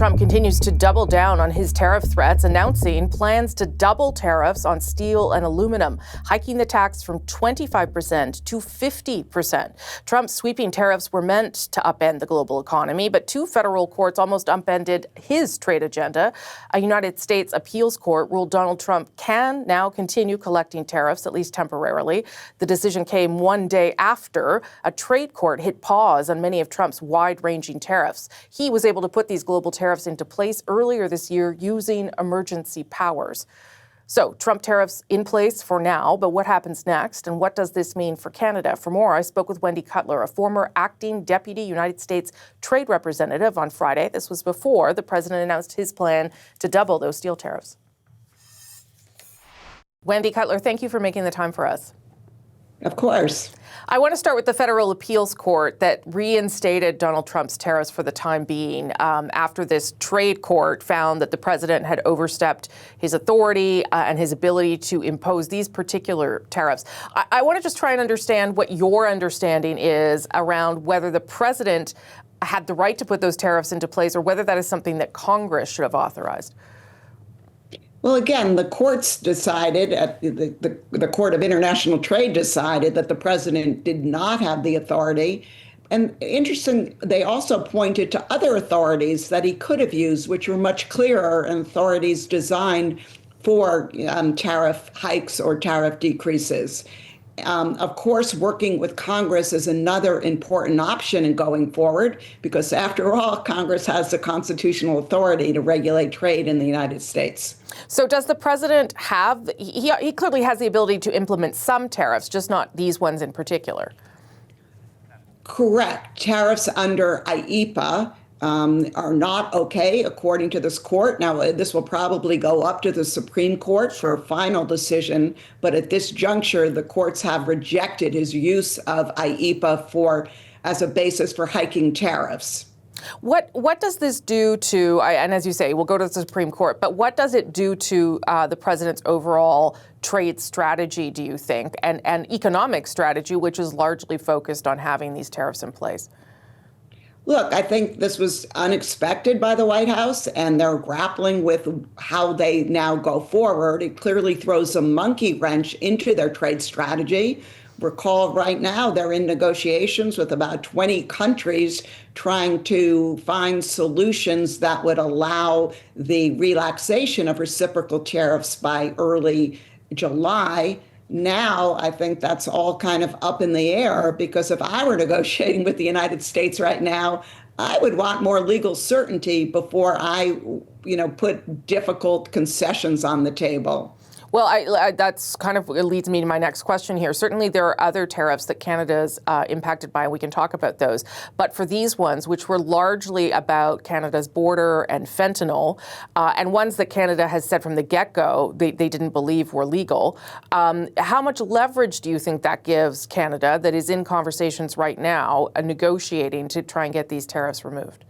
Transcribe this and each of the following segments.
Trump continues to double down on his tariff threats, announcing plans to double tariffs on steel and aluminum, hiking the tax from 25% to 50%. Trump's sweeping tariffs were meant to upend the global economy, but two federal courts almost upended his trade agenda. A United States appeals court ruled Donald Trump can now continue collecting tariffs, at least temporarily. The decision came one day after a trade court hit pause on many of Trump's wide-ranging tariffs. He was able to put these global tariffs into place earlier this year using emergency powers. So Trump tariffs in place for now, but what happens next and what does this mean for Canada? For more, I spoke with Wendy Cutler, a former acting deputy United States trade representative on Friday. This was before the president announced his plan to double those steel tariffs. Wendy Cutler, thank you for making the time for us. Of course. I want to start with the federal appeals court that reinstated Donald Trump's tariffs for the time being after this trade court found that the president had overstepped his authority and his ability to impose these particular tariffs. I want to just try and understand what your understanding is around whether the president had the right to put those tariffs into place or whether that is something that Congress should have authorized. Well, again, the courts decided, the Court of International Trade decided that the president did not have the authority. And interesting, they also pointed to other authorities that he could have used, which were much clearer, and authorities designed for tariff hikes or tariff decreases. Of course, working with Congress is another important option in going forward, because after all, Congress has the constitutional authority to regulate trade in the United States. So does the president have, he clearly has the ability to implement some tariffs, just not these ones in particular? Correct. Tariffs under IEEPA are not okay, according to this court. Now, this will probably go up to the Supreme Court for a final decision, but at this juncture, the courts have rejected his use of IEEPA as a basis for hiking tariffs. What does this do to, and as you say, we'll go to the Supreme Court, but what does it do to the president's overall trade strategy, do you think, and economic strategy, which is largely focused on having these tariffs in place? Look, I think this was unexpected by the White House, and they're grappling with how they now go forward. It clearly throws a monkey wrench into their trade strategy. Recall right now they're in negotiations with about 20 countries trying to find solutions that would allow the relaxation of reciprocal tariffs by early July. Now, I think that's all kind of up in the air, because if I were negotiating with the United States right now, I would want more legal certainty before I, put difficult concessions on the table. Well, that's kind of leads me to my next question here. Certainly there are other tariffs that Canada's impacted by, and we can talk about those. But for these ones, which were largely about Canada's border and fentanyl, and ones that Canada has said from the get-go they didn't believe were legal, how much leverage do you think that gives Canada, that is in conversations right now, negotiating to try and get these tariffs removed?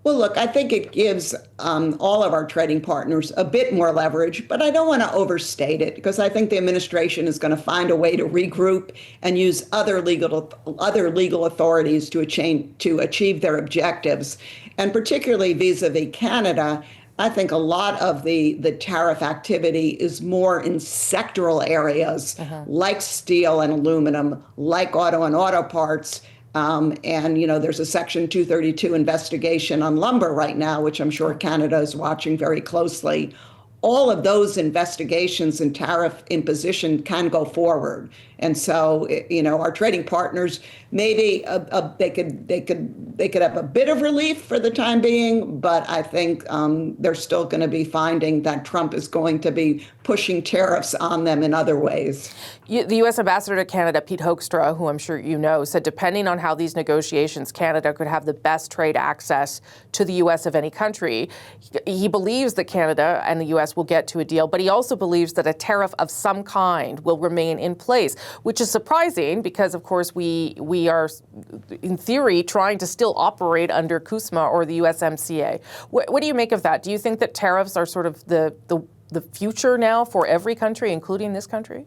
Well, look, I think it gives all of our trading partners a bit more leverage, but I don't want to overstate it, because I think the administration is going to find a way to regroup and use other legal authorities to achieve their objectives. And particularly vis-a-vis Canada, I think a lot of the tariff activity is more in sectoral areas like steel and aluminum, like auto and auto parts. There's a Section 232 investigation on lumber right now, which I'm sure Canada is watching very closely. All of those investigations and tariff imposition can go forward. And so, our trading partners, maybe they could have a bit of relief for the time being, but I think they're still going to be finding that Trump is going to be pushing tariffs on them in other ways. The U.S. Ambassador to Canada, Pete Hoekstra, who I'm sure you know, said depending on how these negotiations, Canada could have the best trade access to the U.S. of any country. He believes that Canada and the U.S. will get to a deal, but he also believes that a tariff of some kind will remain in place, which is surprising because, of course, we are, in theory, trying to still operate under CUSMA or the USMCA. What do you make of that? Do you think that tariffs are sort of the future now for every country, including this country?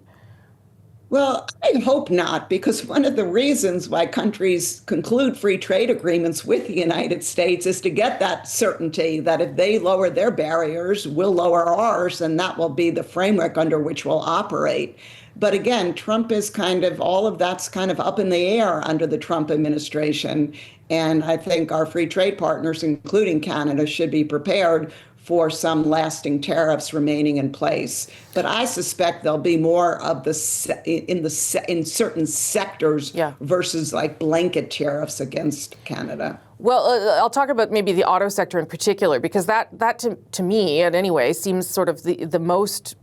Well, I hope not, because one of the reasons why countries conclude free trade agreements with the United States is to get that certainty that if they lower their barriers, we'll lower ours, and that will be the framework under which we'll operate. But again, Trump is all of that's kind of up in the air under the Trump administration. And I think our free trade partners, including Canada, should be prepared for some lasting tariffs remaining in place. But I suspect there'll be more of in certain sectors versus like blanket tariffs against Canada. Well, I'll talk about maybe the auto sector in particular, because that to me, at any way, seems sort of the most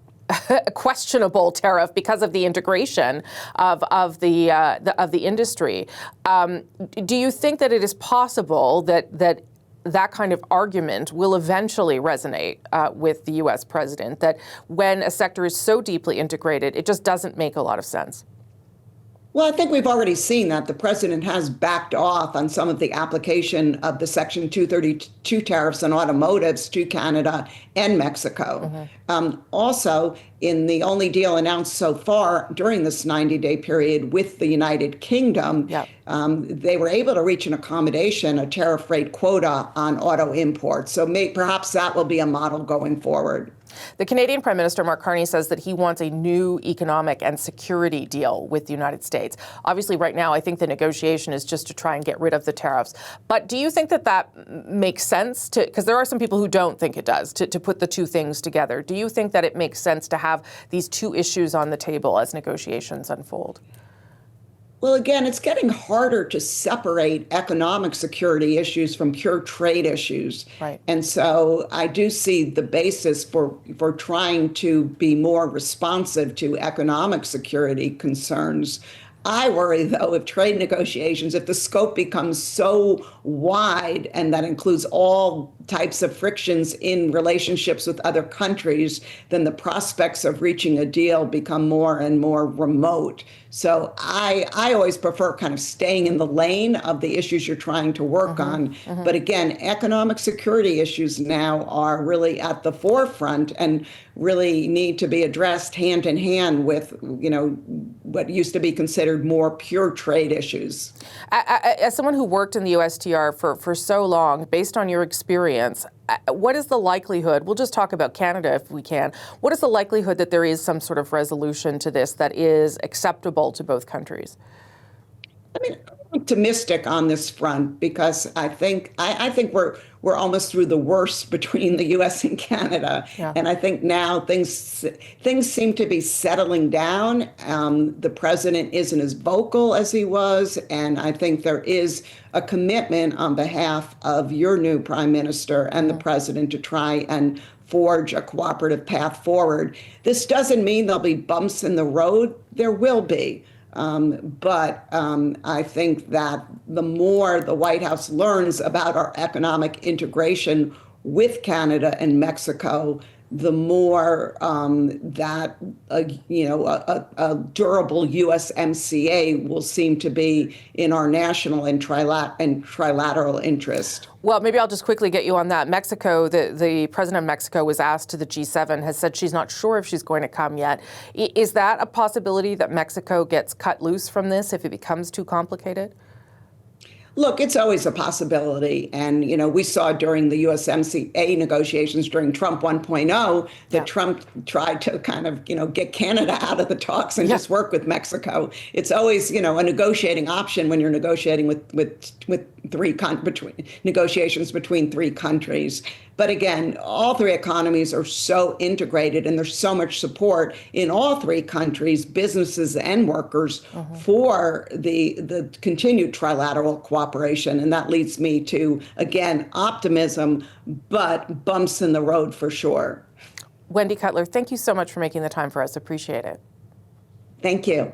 questionable tariff because of the integration of the industry. Do you think that it is possible that kind of argument will eventually resonate with the U.S. president, that when a sector is so deeply integrated, it just doesn't make a lot of sense? Well, I think we've already seen that the president has backed off on some of the application of the Section 232 tariffs on automotives to Canada and Mexico. Also, in the only deal announced so far during this 90-day period with the United Kingdom, they were able to reach an accommodation, a tariff rate quota on auto imports. So perhaps that will be a model going forward. The Canadian Prime Minister, Mark Carney, says that he wants a new economic and security deal with the United States. Obviously, right now, I think the negotiation is just to try and get rid of the tariffs. But do you think that makes sense? Because there are some people who don't think it does, to put the two things together. Do you think that it makes sense to have these two issues on the table as negotiations unfold? Well, again, it's getting harder to separate economic security issues from pure trade issues. Right. And so I do see the basis for trying to be more responsive to economic security concerns. I worry, though, if trade negotiations, if the scope becomes so wide and that includes all types of frictions in relationships with other countries, then the prospects of reaching a deal become more and more remote. So I always prefer kind of staying in the lane of the issues you're trying to work on. But again, economic security issues now are really at the forefront and really need to be addressed hand in hand with, what used to be considered more pure trade issues. As someone who worked in the USTR for so long, based on your experience, what is the likelihood, we'll just talk about Canada if we can, what is the likelihood that there is some sort of resolution to this that is acceptable to both countries? I mean, I'm optimistic on this front because I think we're almost through the worst between the U.S. and Canada, and I think now things seem to be settling down. The president isn't as vocal as he was, and I think there is a commitment on behalf of your new prime minister and the president to try and forge a cooperative path forward. This doesn't mean there'll be bumps in the road. There will be. But I think that the more the White House learns about our economic integration with Canada and Mexico, the more that a durable USMCA will seem to be in our national and trilateral interest. Well, maybe I'll just quickly get you on that. Mexico, the president of Mexico was asked to the G7, has said she's not sure if she's going to come yet. Is that a possibility that Mexico gets cut loose from this if it becomes too complicated? Look, it's always a possibility. And, we saw during the USMCA negotiations during Trump 1.0 that Trump tried to kind of, get Canada out of the talks and just work with Mexico. It's always, a negotiating option when you're negotiating negotiations between three countries. But again, all three economies are so integrated and there's so much support in all three countries, businesses and workers, for the continued trilateral cooperation. And that leads me to, again, optimism, but bumps in the road for sure. Wendy Cutler, thank you so much for making the time for us. Appreciate it. Thank you.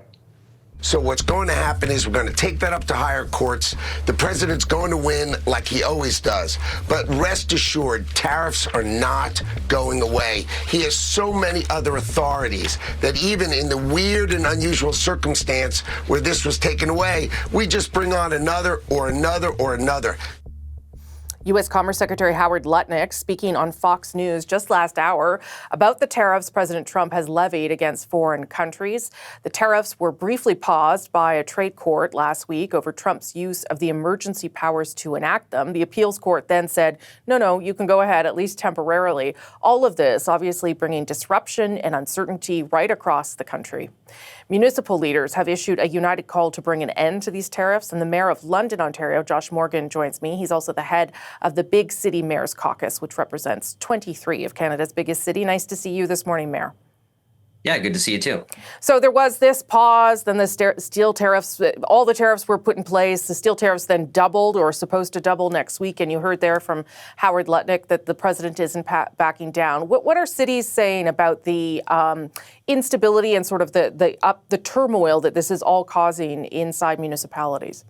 So what's going to happen is we're going to take that up to higher courts. The president's going to win like he always does. But rest assured, tariffs are not going away. He has so many other authorities that even in the weird and unusual circumstance where this was taken away, we just bring on another or another or another. U.S. Commerce Secretary Howard Lutnick speaking on Fox News just last hour about the tariffs President Trump has levied against foreign countries. The tariffs were briefly paused by a trade court last week over Trump's use of the emergency powers to enact them. The appeals court then said, no, you can go ahead, at least temporarily. All of this obviously bringing disruption and uncertainty right across the country. Municipal leaders have issued a united call to bring an end to these tariffs, and the Mayor of London, Ontario, Josh Morgan, joins me. He's also the head of the Big City Mayors Caucus, which represents 23 of Canada's biggest city. Nice to see you this morning, Mayor. Yeah, good to see you too. So there was this pause, then the steel tariffs, all the tariffs were put in place. The steel tariffs then doubled or supposed to double next week. And you heard there from Howard Lutnick that the president isn't backing down. What are cities saying about the instability and sort of the turmoil that this is all causing inside municipalities?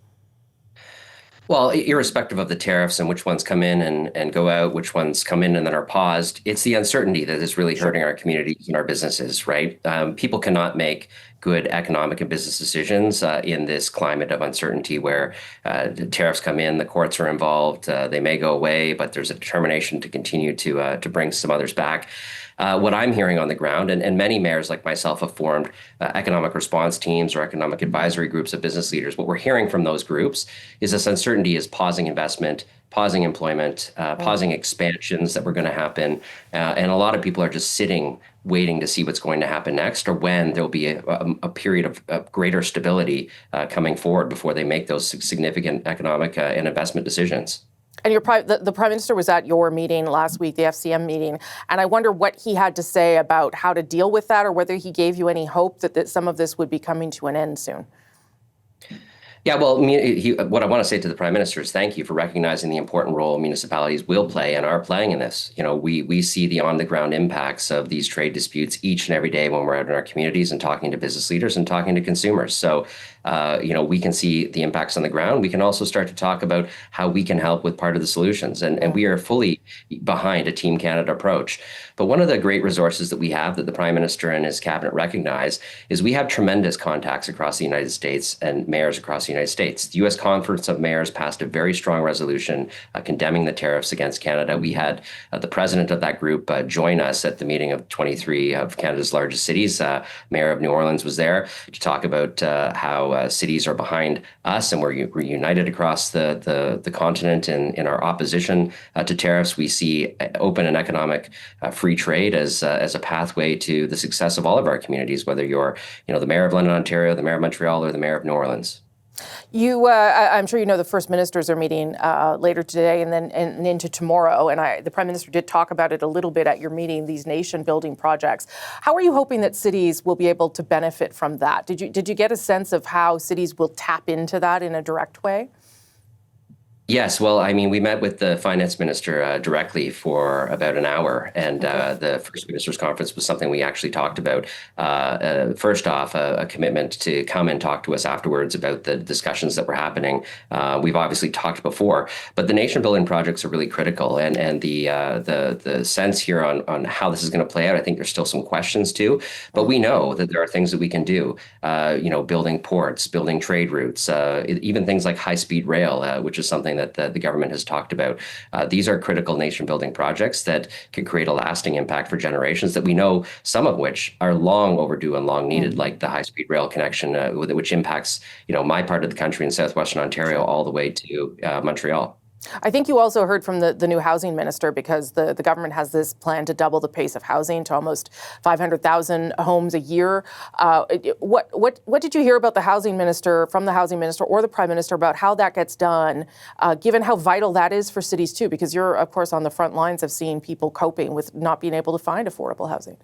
Well, irrespective of the tariffs and which ones come in and go out, which ones come in and then are paused, it's the uncertainty that is really hurting our communities and our businesses, right? People cannot make good economic and business decisions in this climate of uncertainty where the tariffs come in, the courts are involved, they may go away, but there's a determination to continue to bring some others back. What I'm hearing on the ground, and many mayors like myself have formed economic response teams or economic advisory groups of business leaders. What we're hearing from those groups is this uncertainty is pausing investment, pausing employment, pausing expansions that were going to happen. And a lot of people are just sitting, waiting to see what's going to happen next or when there'll be a period of greater stability coming forward before they make those significant economic and investment decisions. And the Prime Minister was at your meeting last week, the FCM meeting, and I wonder what he had to say about how to deal with that or whether he gave you any hope that some of this would be coming to an end soon. Yeah, well, what I want to say to the Prime Minister is thank you for recognizing the important role municipalities will play and are playing in this. You know, we see the on-the-ground impacts of these trade disputes each and every day when we're out in our communities and talking to business leaders and talking to consumers. So, we can see the impacts on the ground. We can also start to talk about how we can help with part of the solutions. And we are fully behind a Team Canada approach. But one of the great resources that we have that the Prime Minister and his cabinet recognize is we have tremendous contacts across the United States and mayors across the United States. The U.S. Conference of Mayors passed a very strong resolution condemning the tariffs against Canada. We had the president of that group join us at the meeting of 23 of Canada's largest cities. Mayor of New Orleans was there to talk about how cities are behind us and we're united across the continent in our opposition to tariffs. We see open and economic free trade as a pathway to the success of all of our communities, whether you're the Mayor of London, Ontario, the Mayor of Montreal, or the Mayor of New Orleans. I'm sure you know the First Ministers are meeting later today and then and into tomorrow. And the Prime Minister did talk about it a little bit at your meeting, these nation-building projects. How are you hoping that cities will be able to benefit from that? Did you get a sense of how cities will tap into that in a direct way? Yes, well, I mean, we met with the finance minister directly for about an hour, and the First Ministers Conference was something we actually talked about. First off, a commitment to come and talk to us afterwards about the discussions that were happening. We've obviously talked before, but the nation-building projects are really critical, and the sense here on how this is going to play out, I think there's still some questions too, but we know that there are things that we can do, building ports, building trade routes, even things like high-speed rail, which is something that the government has talked about. These are critical nation-building projects that can create a lasting impact for generations that we know, some of which are long overdue and long needed, like the high-speed rail connection, which impacts my part of the country in southwestern Ontario all the way to Montreal. I think you also heard from the new housing minister, because the government has this plan to double the pace of housing to almost 500,000 homes a year. What did you hear about from the housing minister or the Prime Minister about how that gets done, given how vital that is for cities too? Because you're, of course, on the front lines of seeing people coping with not being able to find affordable housing.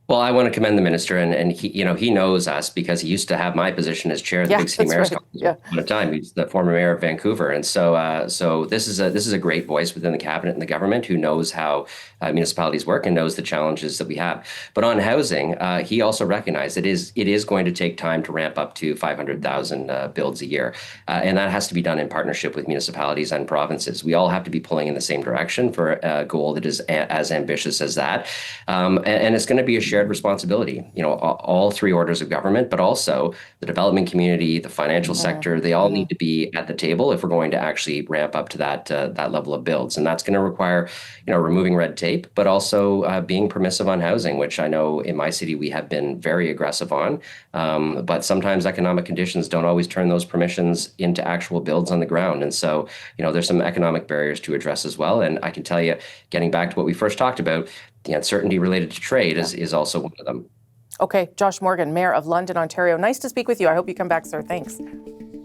Well, I want to commend the minister, and he knows us because he used to have my position as chair of the Big City Mayors Caucus at a time. He's the former mayor of Vancouver, and so this is a great voice within the cabinet and the government who knows how municipalities work and knows the challenges that we have. But on housing, he also recognized it is going to take time to ramp up to 500,000 builds a year, and that has to be done in partnership with municipalities and provinces. We all have to be pulling in the same direction for a goal that is as ambitious as that, and it's going to be a shared shared responsibility. All three orders of government, but also the development community, the financial sector, they all need to be at the table if we're going to actually ramp up to that level of builds. And that's going to require, removing red tape, but also being permissive on housing, which I know in my city we have been very aggressive on. But sometimes economic conditions don't always turn those permissions into actual builds on the ground. And so, there's some economic barriers to address as well. And I can tell you, getting back to what we first talked about, the uncertainty related to trade is also one of them. Okay, Josh Morgan, Mayor of London, Ontario. Nice to speak with you. I hope you come back, sir. Thanks.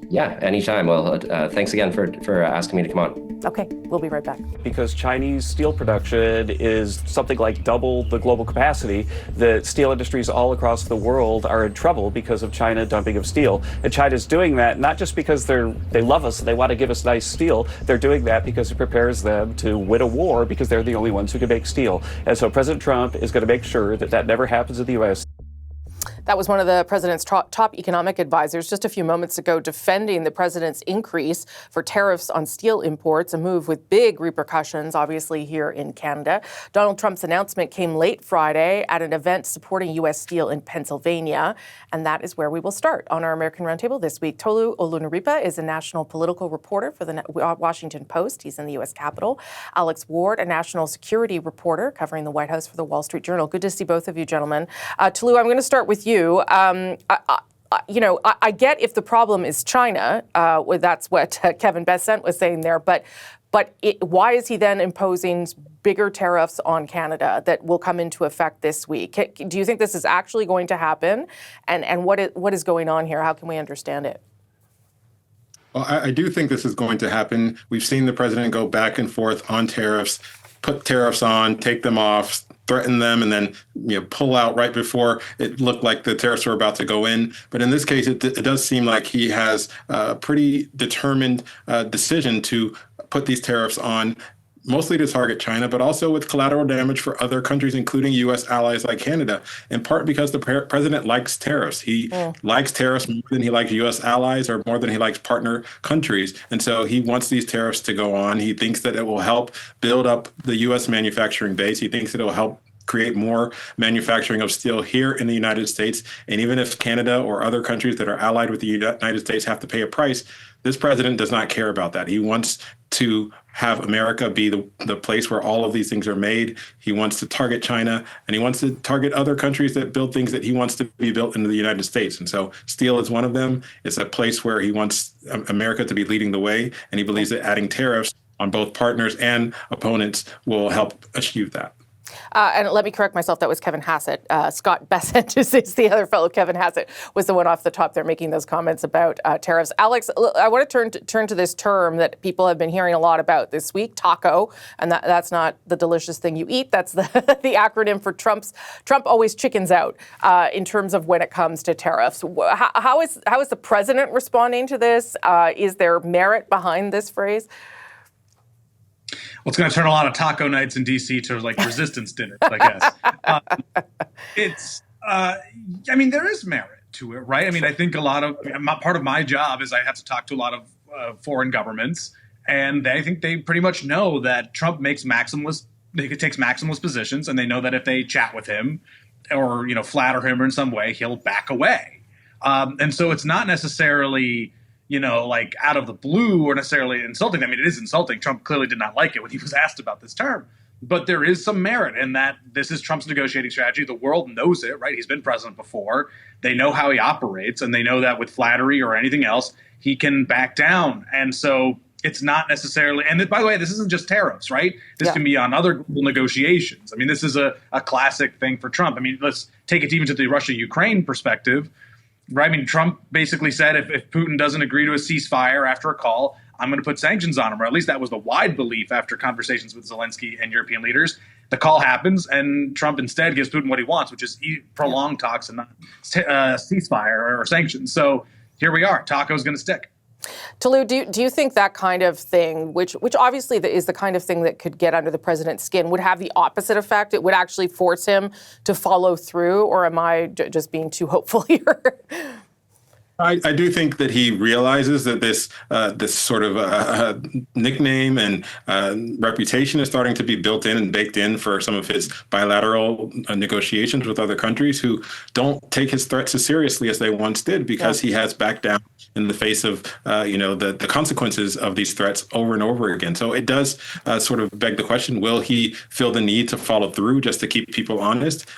Yeah, anytime. Well, thanks again for asking me to come on. Okay, we'll be right back. Because Chinese steel production is something like double the global capacity, the steel industries all across the world are in trouble because of China dumping of steel. And China's doing that not just because they love us and they want to give us nice steel. They're doing that because it prepares them to win a war because they're the only ones who can make steel. And so President Trump is going to make sure that never happens in the U.S. That was one of the president's top economic advisors just a few moments ago defending the president's increase for tariffs on steel imports, a move with big repercussions, obviously, here in Canada. Donald Trump's announcement came late Friday at an event supporting U.S. steel in Pennsylvania, and that is where we will start on our American Roundtable this week. Tolu Olunaripa is a national political reporter for the Washington Post. He's in the U.S. Capitol. Alex Ward, a national security reporter covering the White House for the Wall Street Journal. Good to see both of you, gentlemen. Tolu, I'm going to start with you. I get if the problem is China, that's what Kevin Bessent was saying there, but why is he then imposing bigger tariffs on Canada that will come into effect this week? Do you think this is actually going to happen? And what is going on here? How can we understand it? Well, I do think this is going to happen. We've seen the president go back and forth on tariffs, put tariffs on, take them off, threaten them, and then pull out right before it looked like the tariffs were about to go in. But in this case, it does seem like he has a pretty determined decision to put these tariffs on, mostly to target China, but also with collateral damage for other countries, including U.S. allies like Canada, in part because the president likes tariffs. He likes tariffs more than he likes U.S. allies or more than he likes partner countries. And so he wants these tariffs to go on. He thinks that it will help build up the U.S. manufacturing base. He thinks that it will help create more manufacturing of steel here in the United States. And even if Canada or other countries that are allied with the United States have to pay a price, this president does not care about that. He wants to have America be the place where all of these things are made. He wants to target China, and he wants to target other countries that build things that he wants to be built into the United States. And so steel is one of them. It's a place where he wants America to be leading the way, and he believes that adding tariffs on both partners and opponents will help achieve that. And let me correct myself, that was Kevin Hassett. Scott Bessent is the other fellow. Kevin Hassett was the one off the top there making those comments about tariffs. Alex, I want to turn to this term that people have been hearing a lot about this week, taco. And that's not the delicious thing you eat. That's the acronym for Trump always chickens out in terms of when it comes to tariffs. How is the president responding to this? Is there merit behind this phrase? Well, it's going to turn a lot of taco nights in D.C. to like resistance dinners, I guess. There is merit to it, right? I mean, I think part of my job is I have to talk to a lot of foreign governments, and I think they pretty much know that Trump takes maximalist positions, and they know that if they chat with him or, flatter him or in some way, he'll back away. And so it's not necessarily out of the blue or necessarily insulting. I mean, it is insulting. Trump clearly did not like it when he was asked about this term. But there is some merit in that this is Trump's negotiating strategy. The world knows it, right? He's been president before. They know how he operates, and they know that with flattery or anything else, he can back down. And so it's not necessarily – and by the way, this isn't just tariffs, right? This can be on other negotiations. I mean, this is a classic thing for Trump. I mean, let's take it even to the Russia-Ukraine perspective. Right. I mean, Trump basically said if Putin doesn't agree to a ceasefire after a call, I'm going to put sanctions on him, or at least that was the wide belief after conversations with Zelensky and European leaders. The call happens, and Trump instead gives Putin what he wants, which is prolonged talks and not ceasefire or sanctions. So here we are. Taco's going to stick. Tolu, do you think that kind of thing, which obviously is the kind of thing that could get under the president's skin, would have the opposite effect? It would actually force him to follow through, or am I just being too hopeful here? I do think that he realizes that this sort of nickname and reputation is starting to be built in and baked in for some of his bilateral negotiations with other countries who don't take his threats as seriously as they once did, because he has backed down in the face of the consequences of these threats over and over again. So it does sort of beg the question: will he feel the need to follow through just to keep people honest?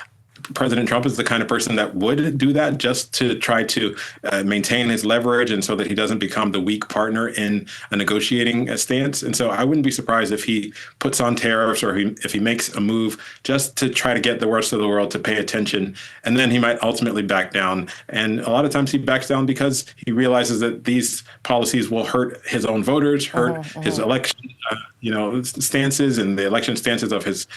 President Trump is the kind of person that would do that just to try to maintain his leverage, and so that he doesn't become the weak partner in a negotiating stance. And so I wouldn't be surprised if he puts on tariffs, or if he makes a move just to try to get the rest of the world to pay attention. And then he might ultimately back down. And a lot of times he backs down because he realizes that these policies will hurt his own voters, hurt his election stances, and the election stances of his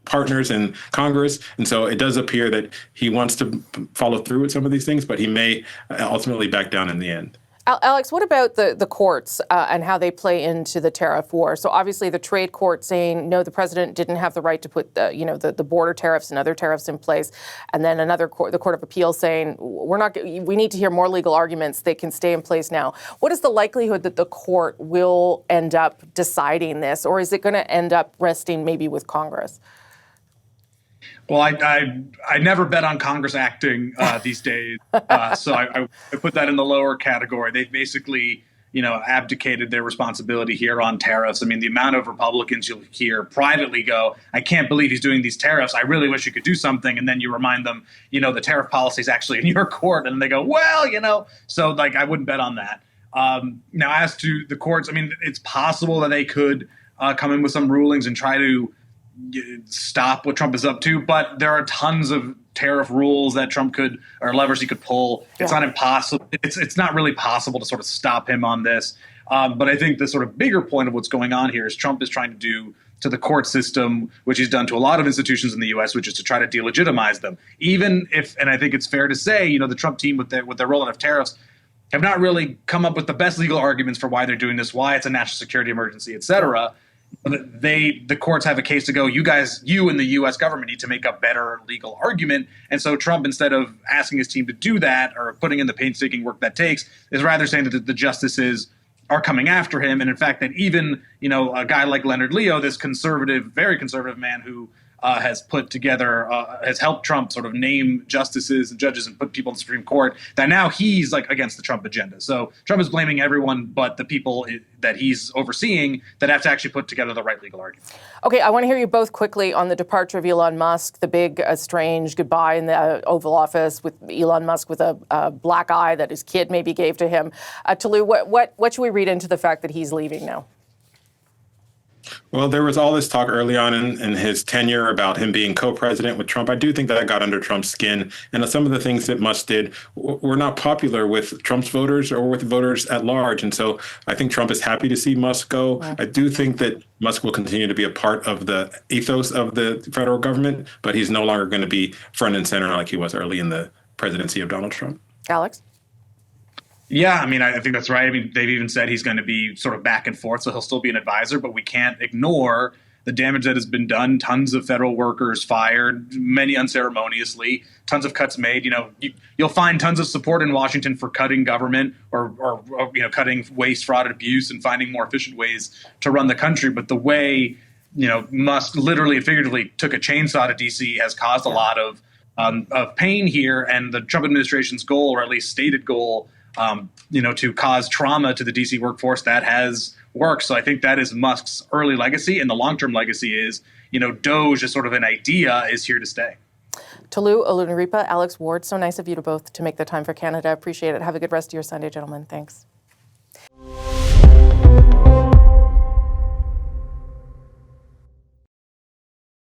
partners in Congress. And so it does appear that he wants to follow through with some of these things, but he may ultimately back down in the end. Alex, what about the courts and how they play into the tariff war? So obviously the trade court saying, no, the president didn't have the right to put the border tariffs and other tariffs in place. And then another court, the Court of Appeal, saying, we need to hear more legal arguments. They can stay in place now. What is the likelihood that the court will end up deciding this, or is it going to end up resting maybe with Congress? Well, I never bet on Congress acting these days, so I put that in the lower category. They've basically, abdicated their responsibility here on tariffs. I mean, the amount of Republicans you'll hear privately go, I can't believe he's doing these tariffs. I really wish you could do something. And then you remind them, the tariff policy is actually in your court. And they go, well, so I wouldn't bet on that. Now, as to the courts, I mean, it's possible that they could come in with some rulings and try to stop what Trump is up to, but there are tons of tariff rules that Trump could, or levers he could pull. It's not impossible. It's not really possible to sort of stop him on this. But I think the sort of bigger point of what's going on here is Trump is trying to do to the court system, which he's done to a lot of institutions in the U.S., which is to try to delegitimize them. Even if, and I think it's fair to say, the Trump team with their rollout of tariffs have not really come up with the best legal arguments for why they're doing this, why it's a national security emergency, et cetera. The courts have a case to go, you and the U.S. government need to make a better legal argument. And so Trump, instead of asking his team to do that or putting in the painstaking work that takes, is rather saying that the justices are coming after him. And in fact, that even, a guy like Leonard Leo, this conservative, very conservative man who has put together, has helped Trump sort of name justices and judges and put people in the Supreme Court, that now he's against the Trump agenda. So Trump is blaming everyone but the people that he's overseeing that have to actually put together the right legal argument. Okay, I want to hear you both quickly on the departure of Elon Musk, the big strange goodbye in the Oval Office with Elon Musk with a black eye that his kid maybe gave to him. Toulouse, what should we read into the fact that he's leaving now? Well, there was all this talk early on in his tenure about him being co-president with Trump. I do think that got under Trump's skin. And some of the things that Musk did were not popular with Trump's voters or with voters at large. And so I think Trump is happy to see Musk go. Yeah. I do think that Musk will continue to be a part of the ethos of the federal government, but he's no longer going to be front and center like he was early in the presidency of Donald Trump. Alex? Yeah, I mean, I think that's right. I mean, they've even said he's going to be sort of back and forth, so he'll still be an advisor, but we can't ignore the damage that has been done. Tons of federal workers fired, many unceremoniously, tons of cuts made. You'll find tons of support in Washington for cutting government or cutting waste, fraud, and abuse and finding more efficient ways to run the country. But the way, Musk literally and figuratively took a chainsaw to D.C. has caused a lot of pain here. And the Trump administration's goal, or at least stated goal, to cause trauma to the D.C. workforce, that has worked. So I think that is Musk's early legacy. And the long-term legacy is, DOGE as sort of an idea is here to stay. Toulouse Olunaripa, Alex Ward, so nice of you to both to make the time for Canada. Appreciate it. Have a good rest of your Sunday, gentlemen. Thanks.